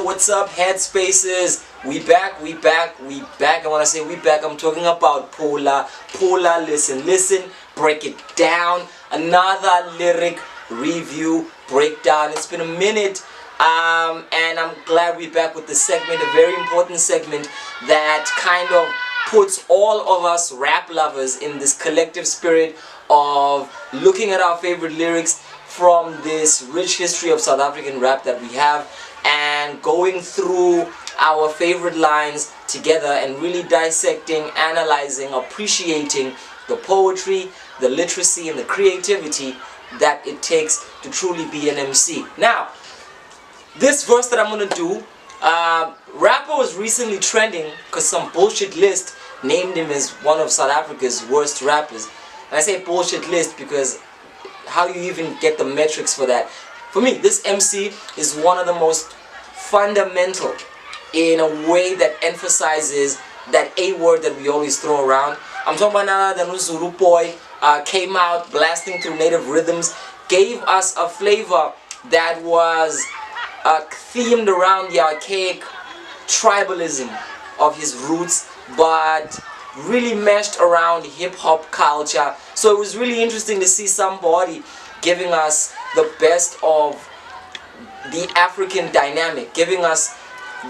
what's up, Headspaces? We back. And when I say we back, I'm talking about Phula-Phula. Listen, break it down. Another lyric review breakdown. It's been a minute, and I'm glad we're back with the segment, a very important segment that kind of puts all of us rap lovers in this collective spirit of looking at our favorite lyrics from this rich history of South African rap that we have, and going through our favorite lines together and really dissecting, analyzing, appreciating the poetry, the literacy, and the creativity that it takes to truly be an MC. Now, this verse that I'm going to do, rapper was recently trending because some bullshit list named him as one of South Africa's worst rappers. And I say bullshit list because how do you even get the metrics for that? For me, this MC is one of the most fundamental in a way that emphasizes that A word that we always throw around. I'm talking about none other than Zuluboy. Came out blasting through native rhythms, gave us a flavor that was themed around the archaic tribalism of his roots, but really meshed around hip-hop culture. So it was really interesting to see somebody giving us the best of the African dynamic, giving us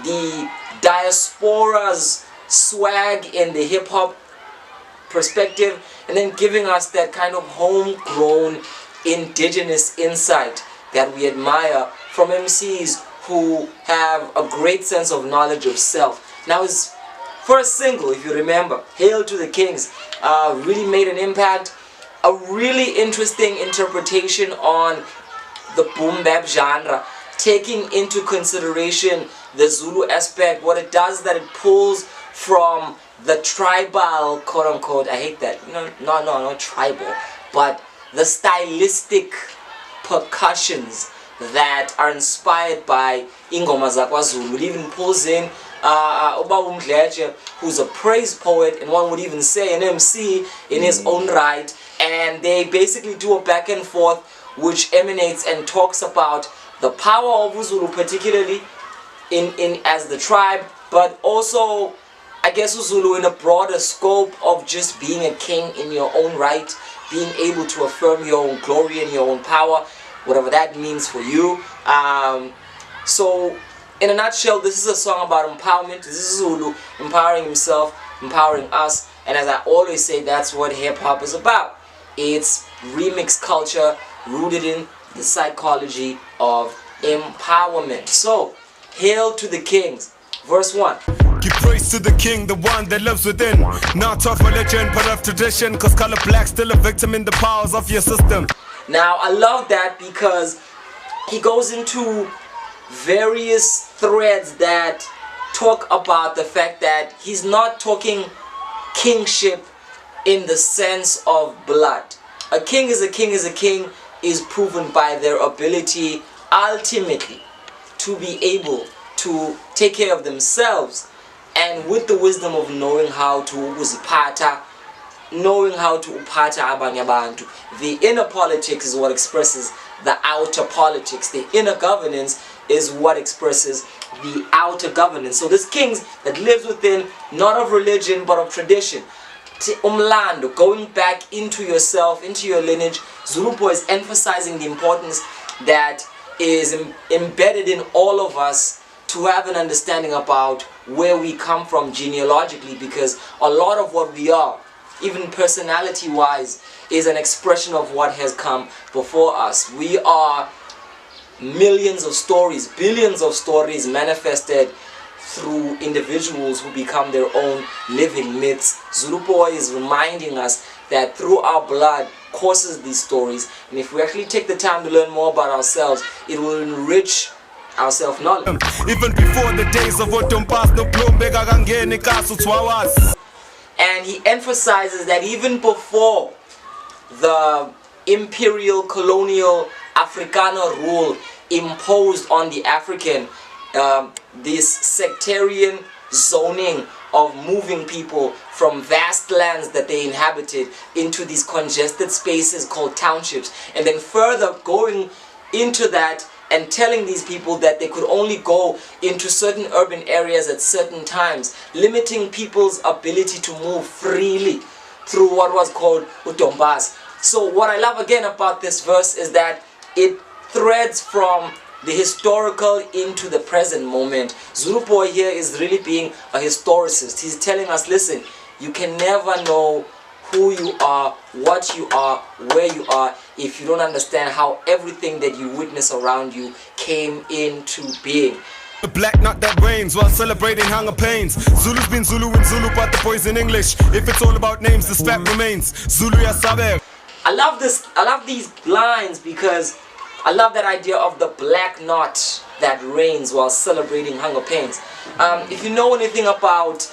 the diaspora's swag in the hip-hop perspective, and then giving us that kind of homegrown indigenous insight that we admire from MCs who have a great sense of knowledge of self. Now, his first single, if you remember, Hail to the Kings, really made an impact. A really interesting interpretation on the boom bap genre, taking into consideration the Zulu aspect. What it does is that it pulls from the tribal, quote unquote, I hate that, not tribal, but the stylistic percussions that are inspired by ingoma zakwaZulu. It even pulls in Uba Umdletshe, who's a praise poet, and one would even say an MC in his own right, and they basically do a back and forth which emanates and talks about the power of uZulu, particularly in as the tribe, but also I guess uZulu in a broader scope of just being a king in your own right, being able to affirm your own glory and your own power, whatever that means for you. So in a nutshell, this is a song about empowerment. This is Zulu empowering himself, empowering us, and as I always say, that's what hip-hop is about. It's remix culture rooted in the psychology of empowerment. So, Hail to the Kings, verse 1. Give praise to the king, the one that lives within. Not of religion, but of tradition. Cause color black still a victim in the powers of your system. Now, I love that because he goes into various threads that talk about the fact that he's not talking kingship in the sense of blood. A king is a king is a king is proven by their ability ultimately to be able to take care of themselves, and with the wisdom of knowing how to uziphatha, knowing how to uphatha abanye abantu. The inner politics is what expresses the outer politics. The inner governance is what expresses the outer governance. So this kings that lives within, not of religion but of tradition. Umlando, going back into yourself, into your lineage. Zuluboy is emphasizing the importance that is embedded in all of us to have an understanding about where we come from genealogically, because a lot of what we are, even personality wise, is an expression of what has come before us. We are millions of stories, billions of stories manifested through individuals who become their own living myths. Zuluboy is reminding us that through our blood courses these stories, and if we actually take the time to learn more about ourselves, it will enrich our self-knowledge. Even before the days of Otompas, no and he emphasizes that even before the imperial colonial Afrikaner rule imposed on the African, this sectarian zoning of moving people from vast lands that they inhabited into these congested spaces called townships, and then further going into that and telling these people that they could only go into certain urban areas at certain times, limiting people's ability to move freely through what was called Udombas. So what I love again about this verse is that it threads from the historical into the present moment. Zuluboy here is really being a historicist. He's telling us, listen, you can never know who you are, what you are, where you are, if you don't understand how everything that you witness around you came into being. The black knot that reigns while celebrating hunger pains. Zulu's been Zulu in Zulu, but the boys in English. If it's all about names, this fact remains. Zulu ya sabe. I love these lines because I love that idea of the black knot that reigns while celebrating hunger pains. If you know anything about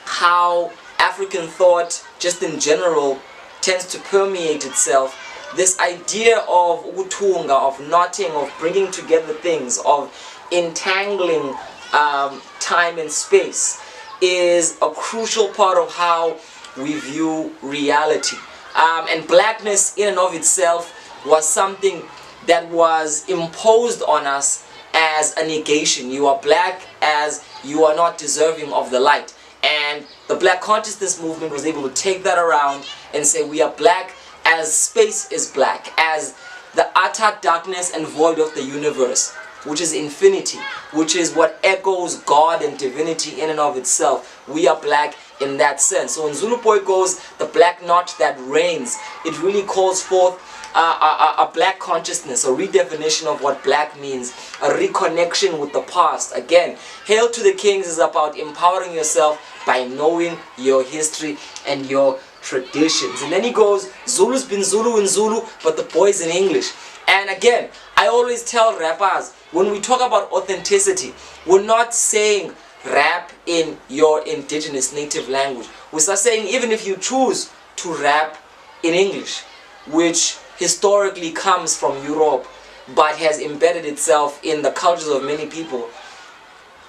how African thought, just in general, tends to permeate itself, this idea of utunga, of knotting, of bringing together things, of entangling time and space, is a crucial part of how we view reality. And blackness in and of itself was something that was imposed on us as a negation. You are black as you are not deserving of the light. And the black consciousness movement was able to take that around and say we are black as space is black, as the utter darkness and void of the universe, which is infinity, which is what echoes God and divinity in and of itself. We are black in that sense. So when Zuluboy goes, the black knot that reigns, it really calls forth a black consciousness, a redefinition of what black means, a reconnection with the past. Again, Hail to the Kings is about empowering yourself by knowing your history and your traditions. And then he goes, Zulu's been Zulu in Zulu, but the boys in English. And again, I always tell rappers, when we talk about authenticity, we're not saying rap in your indigenous native language. We start saying even if you choose to rap in English, which historically comes from Europe but has embedded itself in the cultures of many people,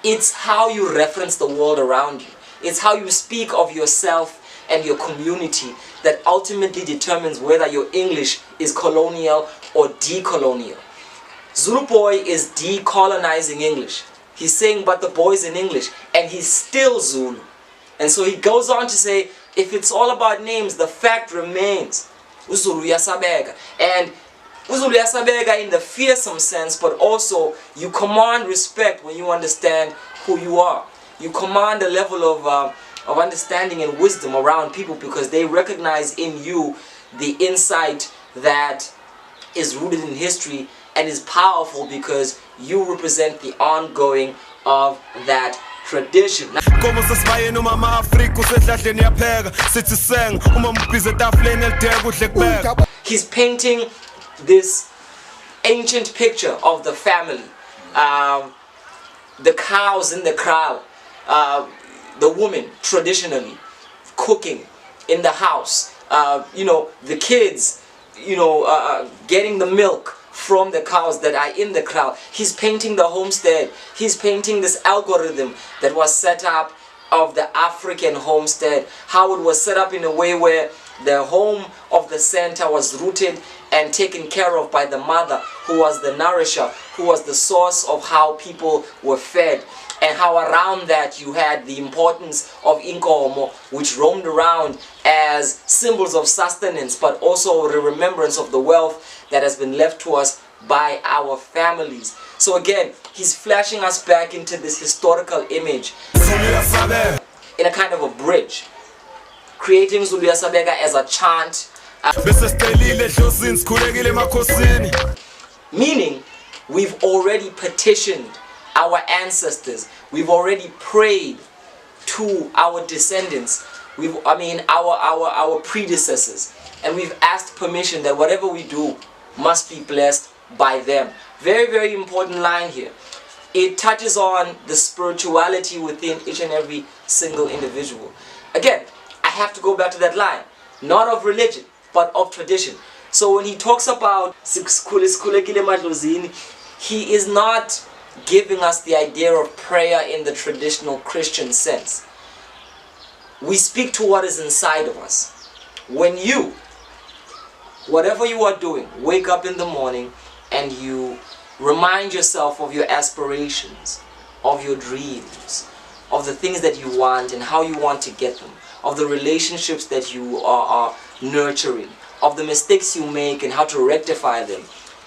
it's how you reference the world around you. It's how you speak of yourself and your community that ultimately determines whether your English is colonial or decolonial. Zuluboy is decolonizing English. He's saying but the boys in English, and he's still Zulu. And so he goes on to say, if it's all about names, the fact remains, uZulu uyasabeka. And uZulu uyasabeka in the fearsome sense, but also you command respect when you understand who you are. You command a level of understanding and wisdom around people because they recognize in you the insight that is rooted in history and is powerful because you represent the ongoing of that tradition. He's painting this ancient picture of the family, the cows in the kraal, the woman traditionally cooking in the house, the kids, getting the milk from the cows that are in the kraal. He's painting the homestead. He's painting this algorithm that was set up of the African homestead, how it was set up in a way where the home of the center was rooted and taken care of by the mother, who was the nourisher, who was the source of how people were fed, and how around that you had the importance of inkomo, which roamed around as symbols of sustenance, but also the remembrance of the wealth that has been left to us by our families. So again, he's flashing us back into this historical image in a kind of a bridge, creating Zulu Yasabeka as a chant, meaning we've already petitioned our ancestors, we've already prayed to our descendants, our predecessors, and we've asked permission that whatever we do must be blessed by them. Very, very important line here. It touches on the spirituality within each and every single individual. Again, I have to go back to that line, not of religion, but of tradition. So when he talks about he is not giving us the idea of prayer in the traditional Christian sense. We speak to what is inside of us. When you, whatever you are doing, wake up in the morning and you Remind yourself of your aspirations, of your dreams, of the things that you want and how you want to get them, of the relationships that you are nurturing, of the mistakes you make and how to rectify them.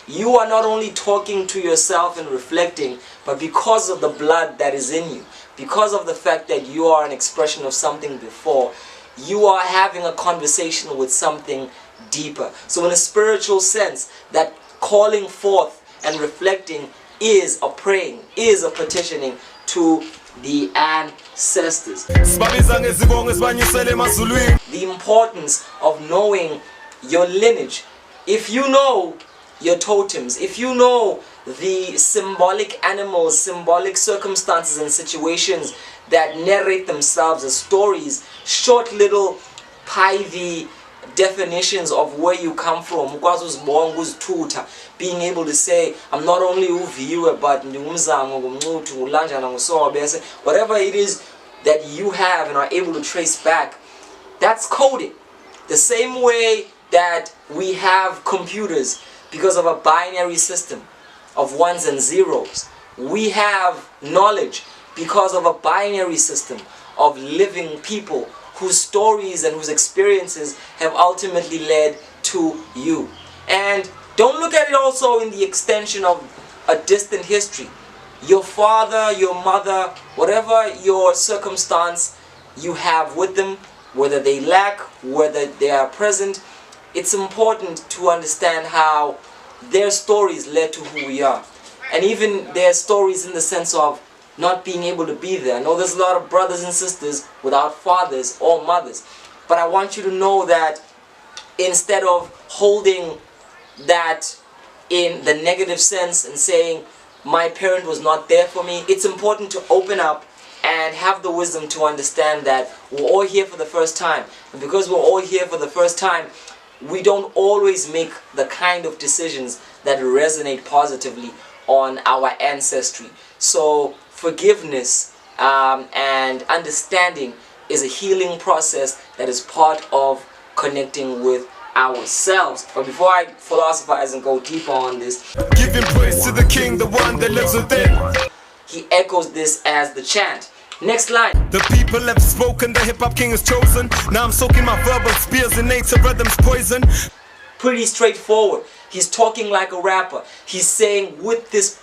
You are not only talking to yourself and reflecting, but because of the blood that is in you, because of the fact that you are an expression of something before, you are having a conversation with something deeper. So in a spiritual sense, that calling forth and reflecting is a praying, is a petitioning to the ancestors. The importance of knowing your lineage. If you know your totems, if you know the symbolic animals, symbolic circumstances and situations that narrate themselves as stories, short little pivy definitions of where you come from, being able to say, I'm not only uviwe but whatever it is that you have and are able to trace back, that's coding. The same way that we have computers because of a binary system of ones and zeros, we have knowledge because of a binary system of living people whose stories and whose experiences have ultimately led to you. And don't look at it also in the extension of a distant history. Your father, your mother, whatever your circumstance you have with them, whether they lack, whether they are present, it's important to understand how their stories led to who we are. And even their stories in the sense of not being able to be there. I know there's a lot of brothers and sisters without fathers or mothers. But I want you to know that instead of holding that in the negative sense and saying, my parent was not there for me, it's important to open up and have the wisdom to understand that we're all here for the first time. And because we're all here for the first time, we don't always make the kind of decisions that resonate positively on our ancestry. So forgiveness and understanding is a healing process that is part of connecting with ourselves. But before I philosophize and go deeper on this, giving praise to the King, the one that lives within. He echoes this as the chant. Next line. The people have spoken, the hip-hop king is chosen. Now I'm soaking my verbal spears in nature rhythms poison. Pretty straightforward. He's talking like a rapper. He's saying with this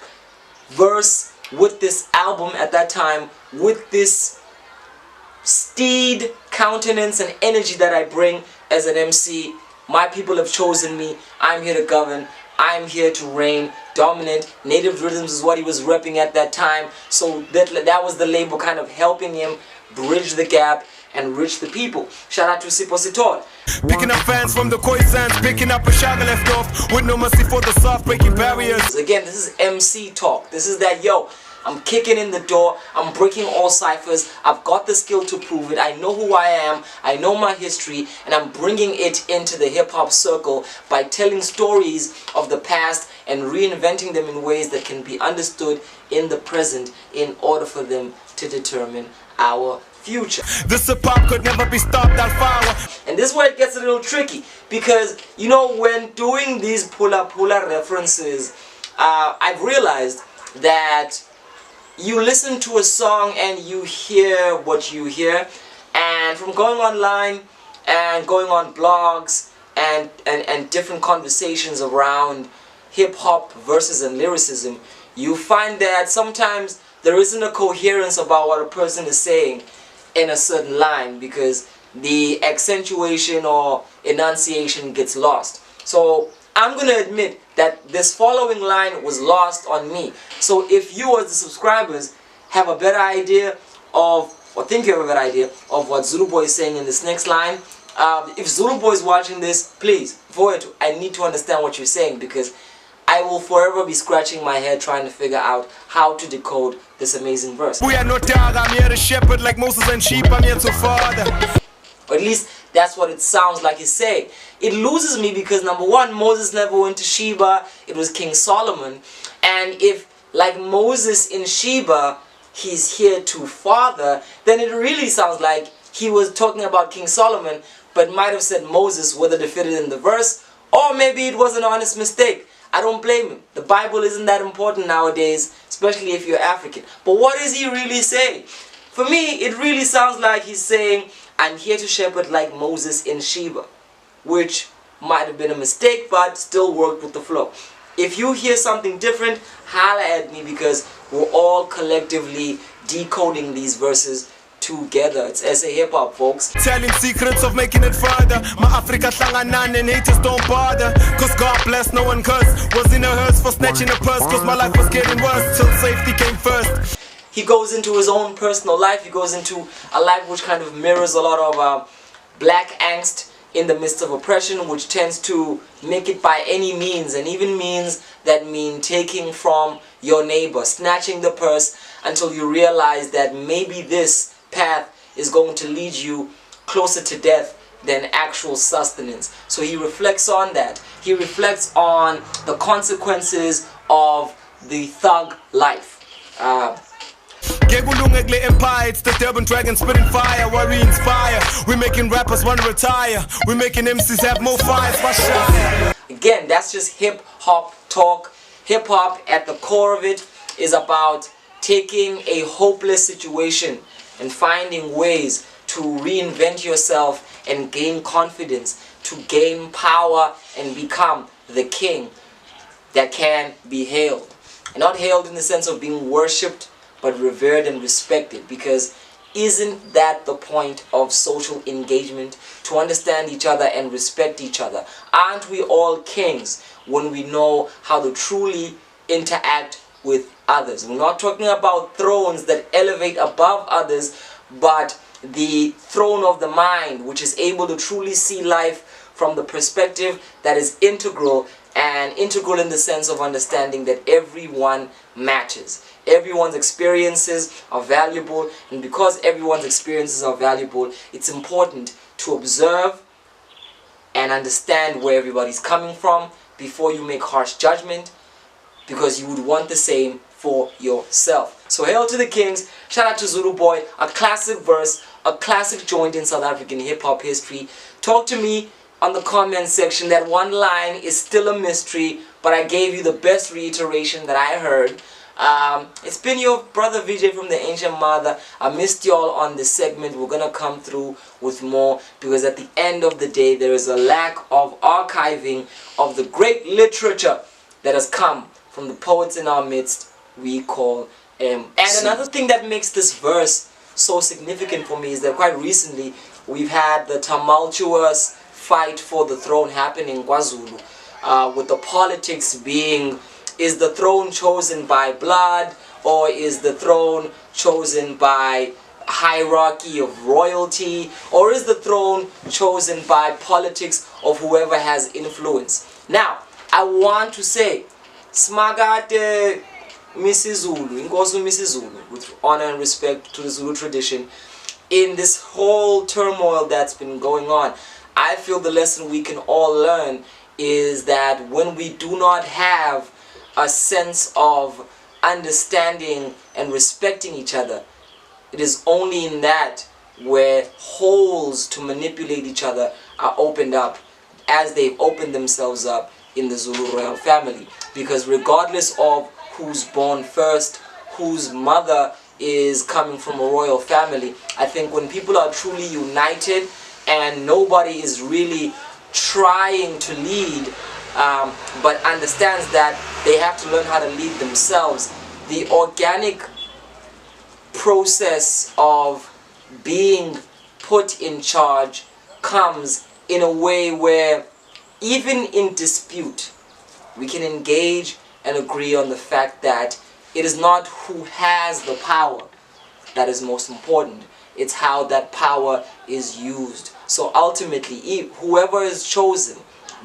verse, with this album at that time, with this steed countenance and energy that I bring as an MC, my people have chosen me. I'm here to govern. I'm here to reign, dominant. Native rhythms is what he was repping at that time. So that was the label kind of helping him bridge the gap and reach the people. Shout out to Sipositor. Picking up fans from the Khoisans, picking up a shaga left off with no mercy for the soft, breaking barriers. Again, this is MC talk. This is that, yo, I'm kicking in the door, I'm breaking all ciphers, I've got the skill to prove it, I know who I am, I know my history, and I'm bringing it into the hip-hop circle by telling stories of the past and reinventing them in ways that can be understood in the present in order for them to determine our future. This hip-hop could never be stopped, I'll follow. And this is where it gets a little tricky, because, you know, when doing these Phula-Phula references, I've realized that you listen to a song and you hear what you hear, and from going online and going on blogs and different conversations around hip-hop verses and lyricism, you find that sometimes there isn't a coherence about what a person is saying in a certain line because the accentuation or enunciation gets lost. So I'm going to admit that this following line was lost on me. So if you as the subscribers have a better idea of, or think you have a better idea of what Zuluboy is saying in this next line, if Zuluboy is watching this, please, I need to understand what you're saying, because I will forever be scratching my head trying to figure out how to decode this amazing verse. We are no dog, I'm here to shepherd like Moses and sheep, I'm here to father. Or at least that's what it sounds like he's saying. It loses me because, number one, Moses never went to Sheba, it was King Solomon. And if, like Moses in Sheba, he's here to father, then it really sounds like he was talking about King Solomon, but might have said Moses, whether to fit it in the verse, or maybe it was an honest mistake. I don't blame him. The Bible isn't that important nowadays, especially if you're African. But what is he really saying? For me, it really sounds like he's saying, I'm here to shepherd like Moses in Sheba, which might have been a mistake, but still worked with the flow. If you hear something different, holla at me, because we're all collectively decoding these verses together. It's SA Hip Hop, folks. Telling secrets of making it further. My Africa hlanganan and haters don't bother. Cause God bless, no one cursed. Was in a hearse for snatching a purse. Cause my life was getting worse till safety came first. He goes into his own personal life. He goes into a life which kind of mirrors a lot of black angst in the midst of oppression, which tends to make it by any means, and even means that mean taking from your neighbor, snatching the purse until you realize that maybe this path is going to lead you closer to death than actual sustenance. So he reflects on that. He reflects on the consequences of the thug life. Empire, it's the Durban Dragon spitting fire while we inspire. We're making rappers want to retire. We're making MCs have more fires. Again, that's just hip hop talk. Hip hop at the core of it is about taking a hopeless situation and finding ways to reinvent yourself and gain confidence, to gain power and become the king that can be hailed. And not hailed in the sense of being worshipped, but revered and respected, because isn't that the point of social engagement? To understand each other and respect each other. Aren't we all kings when we know how to truly interact with others? We're not talking about thrones that elevate above others, but the throne of the mind, which is able to truly see life from the perspective that is integral, and integral in the sense of understanding that everyone matches. Everyone's experiences are valuable, and because everyone's experiences are valuable, it's important to observe and understand where everybody's coming from before you make harsh judgment, because you would want the same for yourself. So hail to the kings. Shout out to Zuluboy, a classic verse, a classic joint in South African hip-hop history. Talk to me on the comment section. That one line is still a mystery, but I gave you the best reiteration that I heard. It's been your brother VJ from the Ancient Mother. I missed y'all on this segment. We're gonna come through with more, because at the end of the day there is a lack of archiving of the great literature that has come from the poets in our midst we call And another thing that makes this verse so significant for me is that quite recently we've had the tumultuous fight for the throne happening in KwaZulu, with the politics being, is the throne chosen by blood, or is the throne chosen by hierarchy of royalty, or is the throne chosen by politics of whoever has influence? Now, I want to say, Smagate Misizulu, Inkosi Misizulu, with honor and respect to the Zulu tradition, in this whole turmoil that's been going on, I feel the lesson we can all learn is that when we do not have a sense of understanding and respecting each other, it is only in that where holes to manipulate each other are opened up, as they've opened themselves up in the Zulu royal family. Because regardless of who's born first, whose mother is coming from a royal family, I think when people are truly united and nobody is really trying to lead, but understands that they have to learn how to lead themselves, the organic process of being put in charge comes in a way where even in dispute we can engage and agree on the fact that it is not who has the power that is most important, it's how that power is used. So ultimately, whoever is chosen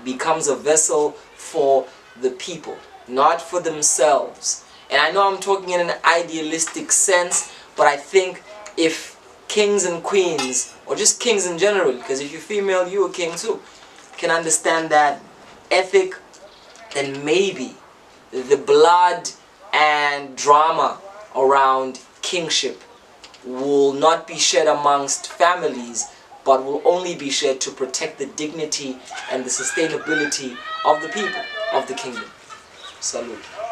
becomes a vessel for the people, not for themselves. And I know I'm talking in an idealistic sense, but I think if kings and queens, or just kings in general, because if you're female, you're a king too, can understand that ethic, then maybe the blood and drama around kingship will not be shed amongst families, but will only be shed to protect the dignity and the sustainability of the people of the kingdom. Salute.